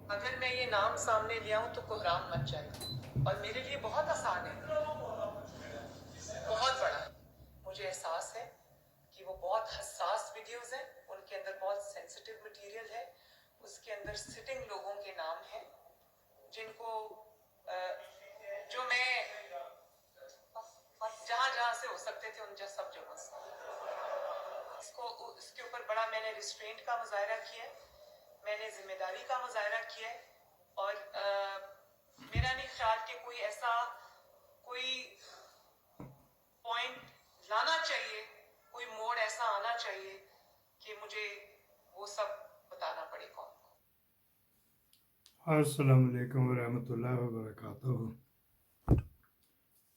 अगर मैं ये नाम सामने ले आऊं तो कोहराम मच जाएगा और मेरे लिए बहुत आसान है, बहुत बड़ा। मुझे एहसास है कि वो बहुत हसास वीडियोस हैं, उनके अंदर बहुत सेंसिटिव मटेरियल है, उसके अंदर सिटिंग लोगों के नाम हैं जिनको जो मैं जहां जहां से हो सकते थे उन सब जगहों से इसके ऊपर बड़ा मैंने रिस्ट्रेंट का मुजाहरा किया है, मैंने जिम्मेदारी का मुजाहरा किया है और मेरा नहीं ख्याल कि कोई पॉइंट लाना चाहिए, कोई मोड़ ऐसा आना चाहिए कि मुझे वो सब बताना पड़े कौन को। अस्सलाम वालेकुम रहमतुल्लाहि व बरकातुहू।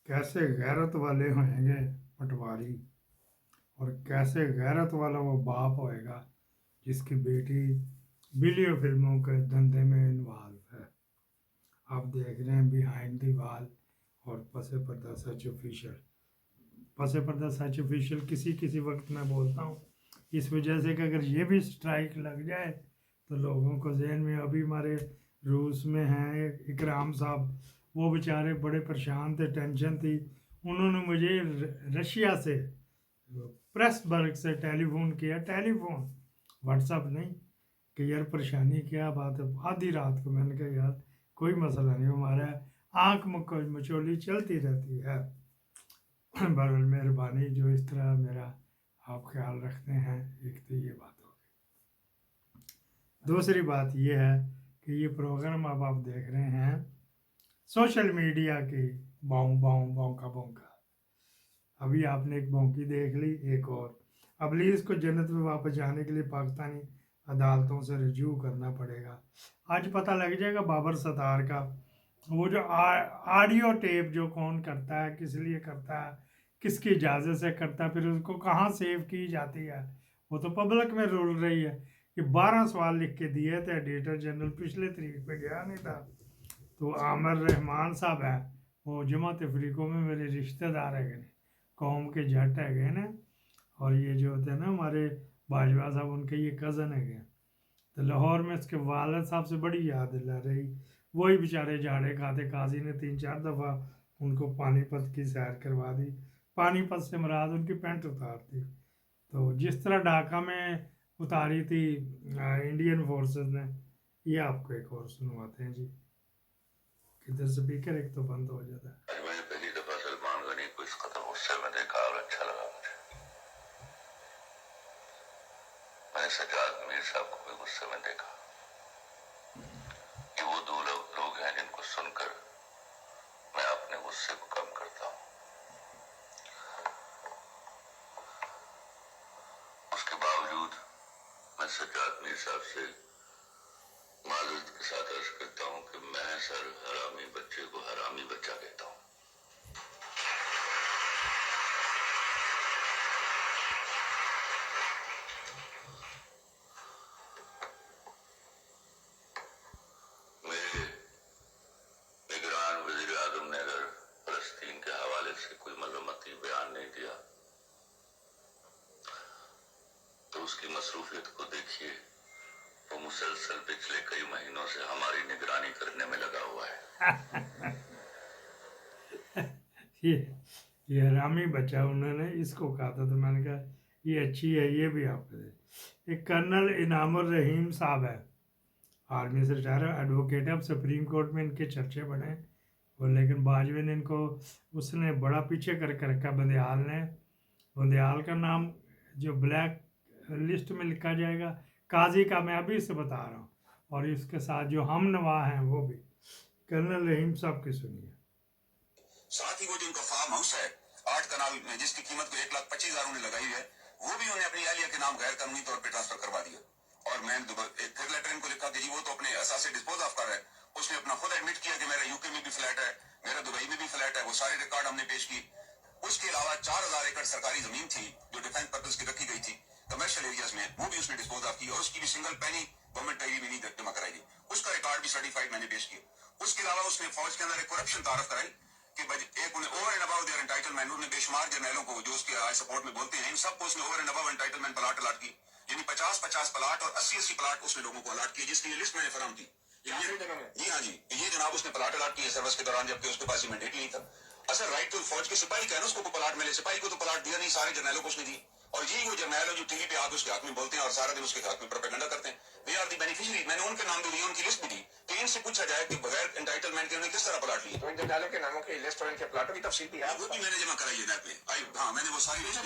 कैसे गैरत वाले होंगे पटवारी और कैसे गैरत वाला वो बाप होएगा जिसकी बेटी वीडियो फिल्मों के धंधे में इन्वॉल्व है। आप देख रहे हैं बिहाइंड दी वॉल और पसे पर्दा सच ऑफिशियल। पसे पर्दा सच ऑफिशियल किसी किसी वक्त मैं बोलता हूँ इस वजह से कि अगर ये भी स्ट्राइक लग जाए तो लोगों को जहन में अभी हमारे रूस में हैं इकराम साहब, वो बेचारे बड़े परेशान थे, टेंशन थी। उन्होंने मुझे रशिया से प्रेसबर्ग से टेलीफोन किया, टेलीफोन व्हाट्सअप नहीं, कि यार परेशानी क्या बात है। आधी रात को मैंने कहा यार कोई मसला नहीं, हमारा आँख मचोली चलती रहती है। बरल मेहरबानी जो इस तरह मेरा आप ख्याल रखते हैं। एक तो ये बात हो गई। दूसरी बात ये है कि ये प्रोग्राम अब आप देख रहे हैं सोशल मीडिया की बौंका बौंका। अभी आपने एक बौंकी देख ली, एक और अबलीस को जन्नत में वापस जाने के लिए पाकिस्तानी अदालतों से रजू करना पड़ेगा। आज पता लग जाएगा बाबर सत्तार का वो जो ऑडियो टेप जो कौन करता है, किस लिए करता है, किसकी इजाज़त से करता है, फिर उसको कहाँ सेव की जाती है, वो तो पब्लिक में रुल रही है। कि 12 सवाल लिख के दिए थे एडिटर जनरल, पिछले तरीक पे गया नहीं था। तो आमिर रहमान साहब है, वो जमात अफ्रीको में मेरे रिश्तेदार है, कौम के जट है ना, और ये जो होते हैं ना हमारे बाजवा साहब, उनके ये कज़न है। तो लाहौर में इसके वालद साहब से बड़ी याद दिला रही। वही बेचारे झाड़े खाते, काजी ने 3-4 दफ़ा उनको पानीपत की सैर करवा दी। पानीपत से मुराद उनकी पैंट उतार दी। तो जिस तरह ढाका में उतारी थी इंडियन फोर्सेस ने, ये आपको एक और सुनवाते हैं जी। किधर स्पीकर एक तो बंद हो जाता है। मैंने पहली दफा सलमान गनी को इस कदर गुस्से में देखा और अच्छा लगा मुझे। मैंने सजाद मीर साहब को भी गुस्से में देखा। ये वो दो लोग हैं जिनको सुनकर मैं अपने गुस्से को कम करता हूँ। उसके बावजूद मैं सजाद मीर साहब से माजरत के साथ अर्ज करता हूँ कि मैं सर हरामी बच्चे को हरामी बच्चा कहता हूँ। मेरे निगरान वजीर आजम ने अगर फलस्तीन के हवाले से कोई मजम्मती बयान नहीं दिया तो उसकी मसरूफियत को देखिए, वो मुसलसल पिछले कई महीनों से हमारी निगरानी करने में लगा हुआ है। ये हरामी बच्चा उन्होंने इसको कहा था, तो मैंने कहा ये अच्छी है, ये भी आपको दे। एक कर्नल इनामुर रहीम साहब है, आर्मी से रिटायर, एडवोकेट है, अब सुप्रीम कोर्ट में इनके चर्चे बने वो, लेकिन बाजवे ने इनको उसने बड़ा पीछे करके रखा बंदियाल ने। बंदियाल का नाम जो ब्लैक लिस्ट में लिखा जाएगा काजी का, मैं अभी से बता रहा हूँ, और इसके साथ जो हम नवा हैं वो भी। कर्नल रहीम साहब की सुनिए। साथ ही वो जो उनका फार्म हाउस है 8 कनाल में, जिसकी कीमत को 1,25,000 उन्हें लगाई है, वो भी उन्हें अपनी अहलिया के नाम गैर कानूनी तौर पर ट्रांसफर करवा दिया। और मैं फिर लेटर इनको लिखा कि जी वो तो अपने असासे डिस्पोज ऑफ कर रहा है। उसने अपना खुद एडमिट किया कि मेरा यूके में भी फ्लैट है, मेरा दुबई में भी फ्लैट है, वो सारे रिकॉर्ड हमने पेश किए। उसके अलावा 4,000 एकड़ सरकारी जमीन थी जो डिफेंस पर्पज की रखी गई थी कमर्शियल एरियाज में, वो भी उसने डिस्पोज ऑफ की और उसकी भी सिंगल पेनी गवर्नमेंट डायरी में नहीं जमा कराई गई। उसका रिकॉर्ड भी सर्टिफाइड मैंने पेश किया। उसके अलावा उसने फौज के अंदर एक करप्शन तारफ कराई कि एक उन्हें over and about their entitlement, उन्हें बेशुमार जर्नैलों को जो उसके आई सपोर्ट में बोलते हैं, इन सबको उसने over and about entitlement plot allot की, यानी 50-50 प्लाट और 80-80 प्लाट उसने लोगों को अलाट किए, जिसकी लिस्ट मैंने फराहम की। जी हाँ जी, ये जनाब उसने प्लाट अलाट किए सर्विस के दौरान, जबकि उसके पास मैंडेट नहीं था। असल राइट तो फौज के सिपाही का है ना, उसको प्लाट मिले, सिपाही को तो प्लाट दिया नहीं, सारे जर्नैलों को उसने दी। और यही वो जर्नैल है जो टीवी पे आके उसके हक में बोलते हैं और सारा दिन उसके हक में प्रोपेगेंडा करते हैं। वे आर दी बेनिफिशियरी, मैंने उनके नाम भी लिए, उनकी लिस्ट भी दी कि इनसे पूछा जाए कि बगैर एंटाइटलमेंट के उन्होंने किस तरह प्लाट लिए। तो इन जर्नैलों के नामों की लिस्ट और इनके प्लाटों की तफसील भी है, वो भी मैंने जमा कराई है नैप में। हाँ, मैंने वो सारी लिस्ट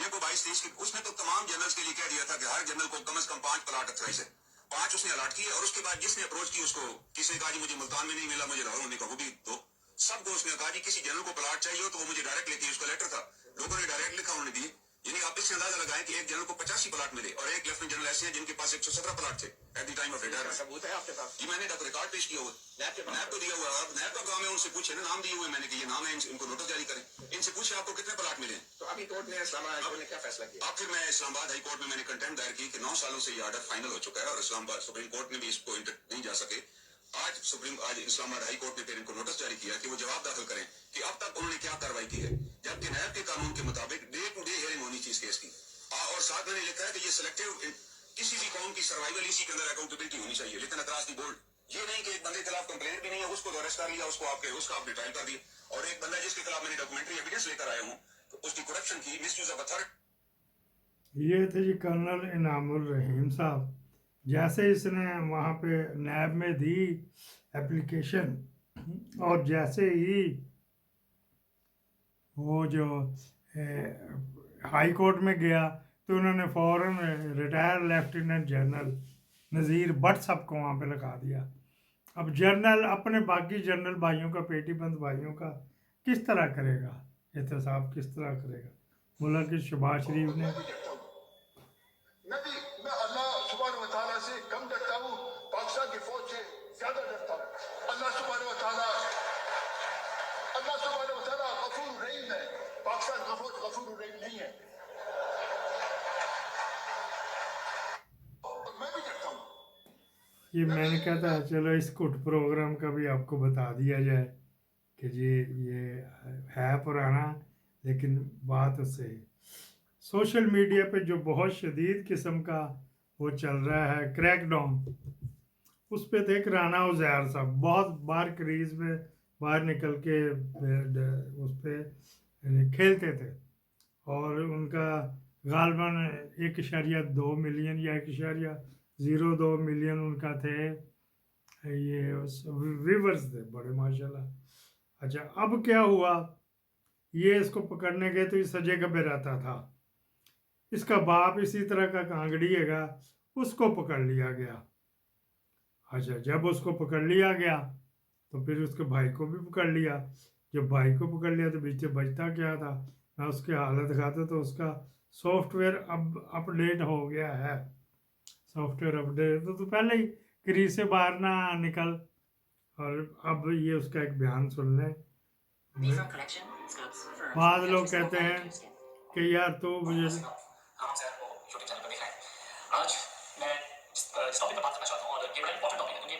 ये को 22-23 की, उसने तो तमाम जनरल्स के लिए कह दिया था कि हर जनरल को कम से कम 5 प्लाट अथराइज है, 5 उसने अलाट किए। और उसके बाद जिसने अप्रोच की उसको, किसी ने कहा जी मुझे मुल्तान में नहीं मिला, मुझे लाहौर में, वो भी दो। सबको उसने कहा जी किसी जनरल को प्लाट चाहिए हो तो वो मुझे डायरेक्ट लेके, उसका लेटर था, लोगों ने डायरेक्ट लिखा, उन्होंने दी। यानी आप इससे अंदाजा लगाएं कि एक जनरल को 85 प्लाट मिले और एक लेफ्टिनेंट जनरल ऐसे हैं जिनके पास 117 प्लाट थे at the time of retirement. सबूत है आपके पास? जी मैंने रिकॉर्ड पेश किया हुआ, नैब को दिया हुआ। अब नैब का काम है, उनसे पूछे ना, नाम दिए हुए मैंने कि ये नाम है, इनको नोटिस जारी करें, इनसे पूछे आपको कितने प्लाट मिले। तो अभी कोर्ट ने, इस्लामाबाद हाई कोर्ट ने क्या फैसला किया? अब फिर मैं इस्लामाबाद हाई कोर्ट में मैंने कंटेम्प्ट दायर की कि 9 सालों से ये ऑर्डर फाइनल हो चुका है और इस्लामाबाद सुप्रीम कोर्ट में भी इसको नहीं जा सके। आज इस्लामाबाद हाई कोर्ट ने फिर इनको नोटिस जारी किया कि वो जवाब दाखिल करें कि अब तक उन्होंने क्या कार्रवाई की है, जबकि नैब के कानून के मुताबिक डे टू डे हियरिंग होनी चाहिए इस केस की। और साथ मैंने लिखा है कि ये सिलेक्टिव, किसी भी कौम की सर्वाइवल इसी के अंदर अकाउंटेबिलिटी होनी चाहिए, लेकिन अक्रॉस दी बोर्ड। ये नहीं कि एक बंदे के खिलाफ कंप्लेंट भी नहीं है, उसको तो अरेस्ट कर लिया, उसको उसका आपने ट्रायल कर दिया, और एक बंदा जिसके खिलाफ मैंने डॉक्यूमेंट्री एविडेंस लेकर आया हूँ तो उसकी करप्शन की, मिसयूज ऑफ अथॉरिटी। ये थे जी कर्नल इनामुल रहीम साहब। जैसे इसने वहाँ पे नैब में दी एप्लीकेशन और जैसे ही वो जो हाई कोर्ट में गया तो उन्होंने फ़ौरन रिटायर लेफ्टिनेंट जनरल नज़ीर भट्ट साहब को वहाँ पे लगा दिया। अब जनरल अपने बाकी जनरल भाइयों का, पेटीबंद भाइयों का किस तरह करेगा, एहतसाब किस तरह करेगा। मुल्क की शहबाज शरीफ ने मैं अल्लाह सुब्हान व तआला से कम डरता हूँ, पाकिस्तान की फौज से ज्यादा डरता हूँ। अल्लाह सुब्हान व तआला गफूर रहीम है, पाकिस्तान गफूर रहीम नहीं है। मैं भी डरता हूँ। ये मैंने कहा था चलो इस कुट प्रोग्राम का भी आपको बता दिया जाए कि जी ये है पुराना, लेकिन बात उससे सोशल मीडिया पे जो बहुत शदीद किस्म का वो चल रहा है क्रैकडाउन, उस पे थे राना उज़ैर साहब, बहुत बार क्रीज में बाहर निकल के उस पे खेलते थे और उनका गालबन 1.2 मिलियन या 1.02 मिलियन उनका थे ये व्यूवर्स थे बड़े माशाल्लाह। अच्छा, अब क्या हुआ, ये इसको पकड़ने गए तो ये सजे कबे रहता था, इसका बाप इसी तरह का कांगड़ी हैगा, उसको पकड़ लिया गया। अच्छा, जब उसको पकड़ लिया गया तो फिर उसके भाई को भी पकड़ लिया। जब भाई को पकड़ लिया तो पीछे बचता क्या था, मैं उसकी हालत दिखाता तो उसका सॉफ्टवेयर अब अपडेट हो गया है। सॉफ्टवेयर अपडेट तो पहले ही क्रीज से बाहर ना निकल। और अब ये उसका एक बयान सुन लें। बाद लोग कहते हैं कि यार तो मुझे आज मैं जिस टॉपिक पर बात करना चाहता हूँ और ये बड़ा इंपॉर्टेंट टॉपिक है, क्योंकि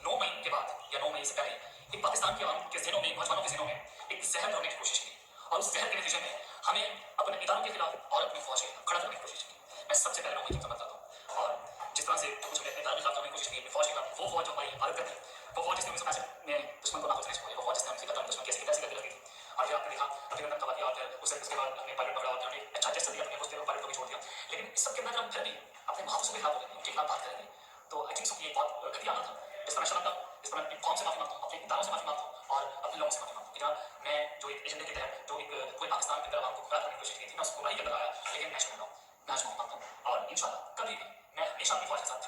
9 मई के बाद या 9 मई से पहले एक पाकिस्तान के आवाम के ज़हनों में, नौजवानों के ज़हनों में एक जहर भरने की कोशिश की और उस जहर के नतीजे में हमें अपने इदारों के खिलाफ और अपनी फौज के खिलाफ खड़ा करने की कोशिश की। मैं सबसे पहले 9 मई की समझ चाहता हूँ और जिस तरह से कुछ हमने अपने इदारों के खिलाफ करने की कोशिश की, अपनी फौज के खिलाफ, वो फौज जो हमारी हिफाजत करती है, वो फौज जिसने 1965 में दुश्मन को नाबूद करने से, वो फौज जिसने हमसे कतल दुश्मन कैसे कैसे करती थी। और फिर आपने देखा अपने अंदर तबाही और उसके बाद अपने पायलट पकड़ा और हमने अच्छा टेस्ट दिया, अपने उसके पायलट को भी छोड़ दिया। लेकिन इस सब के अंदर हम फिर भी अपने महापुरुषों के खिलाफ बोलेंगे, उनके खिलाफ बात करेंगे। तो आई थिंक सो ये बहुत घटिया हालत है। इस तरह शर्म था, इस तरह अपनी कौम से माफी मांगता हूँ, अपने इदारों से माफी मांगता हूँ और अपने लोगों से माफी मांगता हूँ कि जनाब मैं जो एक एजेंडे के तहत जो एक कोई पाकिस्तान के अंदर आवाम को गुमराह करने की कोशिश की थी, मैं उसको गुमराही के अंदर आया, लेकिन मैं छोड़ रहा हूँ, मैं आज माफी मांगता हूँ और इंशाल्लाह कभी भी मैं हमेशा अपनी फौज के साथ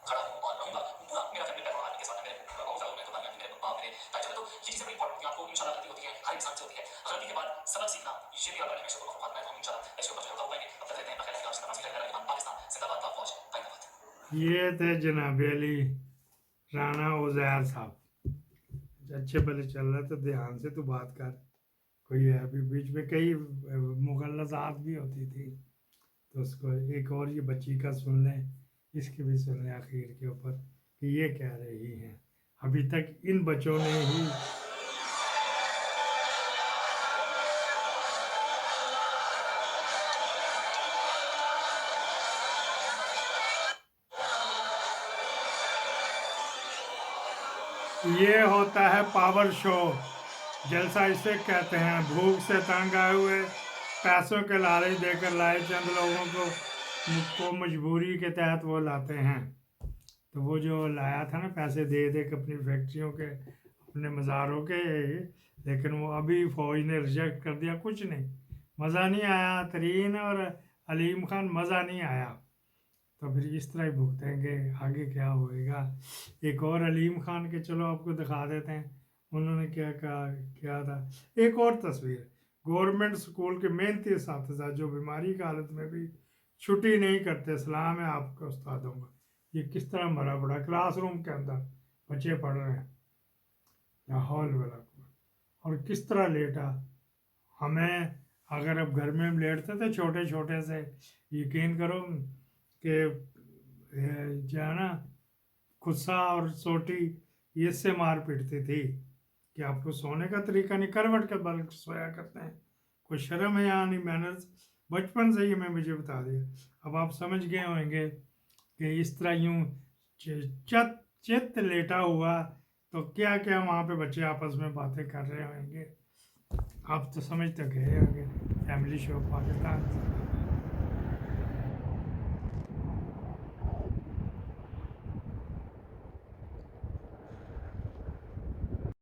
खड़ा हूँ और रहूंगा। पूरा मेरा फैमिली बैकग्राउंड आर्मी के साथ, मेरे बहुत मेरे तो मेरे पापा मेरे भाई, तो ये चीज़ें बड़ी इंपॉर्टेंट होती हैं। आपको इंशाल्लाह गलती होती है, हर इंसान से होती है, गलती के बाद सबक सीखना, ये भी आपने हमेशा को बात मैं इंशाल्लाह ऐसे ऊपर चलता पाएंगे। अब तक रहते हैं बखैर आपसे तमाम खैर पाकिस्तान जिंदाबाद, पाक फौज जिंदाबाद। ये थे जनाब अली राना उज़ैर साहब। अच्छे भले चल रहा तो ध्यान से तो बात कर, कोई है अभी बीच में कई मुगलजात भी होती थी, तो उसको एक और ये बच्ची का सुन लें, इसकी भी सुन लें आखिर के ऊपर कि ये कह रही हैं। अभी तक इन बच्चों ने ही ये होता है पावर शो, जलसा इसे कहते हैं। भूख से तंग आए हुए पैसों के लालच देकर लाए चंद लोगों को मजबूरी के तहत वो लाते हैं। तो वो जो लाया था ना पैसे दे दे के अपनी फैक्ट्रियों के, अपने मज़ारों के, लेकिन वो अभी फ़ौज ने रिजेक्ट कर दिया। कुछ नहीं, मज़ा नहीं आया। तरीन और अलीम खान मज़ा नहीं आया, तो फिर इस तरह ही भुगतेंगे। आगे क्या होएगा। एक और अलीम खान के, चलो आपको दिखा देते हैं उन्होंने क्या कहा, क्या था। एक और तस्वीर, गवर्नमेंट स्कूल के मेहनती इस्ताद जो बीमारी की हालत में भी छुट्टी नहीं करते। सलाम है आपके उस्तादों का। ये किस तरह मरा पड़ा क्लासरूम के अंदर, बच्चे पढ़ रहे हैं, लाहौल वाला, और किस तरह लेटा। हमें अगर अब घर में हम लेटते थे छोटे छोटे से, यकीन करो कि जो है ना खुस्सा और सोटी इससे मार पीटती थी कि आपको सोने का तरीका नहीं, करवट के बल सोया करते हैं। कोई शर्म है या नहीं, मैनर्स बचपन से ही हमें मुझे बता दिया। अब आप समझ गए होंगे कि इस तरह यूँ चित लेटा हुआ तो क्या क्या वहाँ पे बच्चे आपस में बातें कर रहे होंगे। आप तो समझ तो गए होंगे। Family show Pakistan.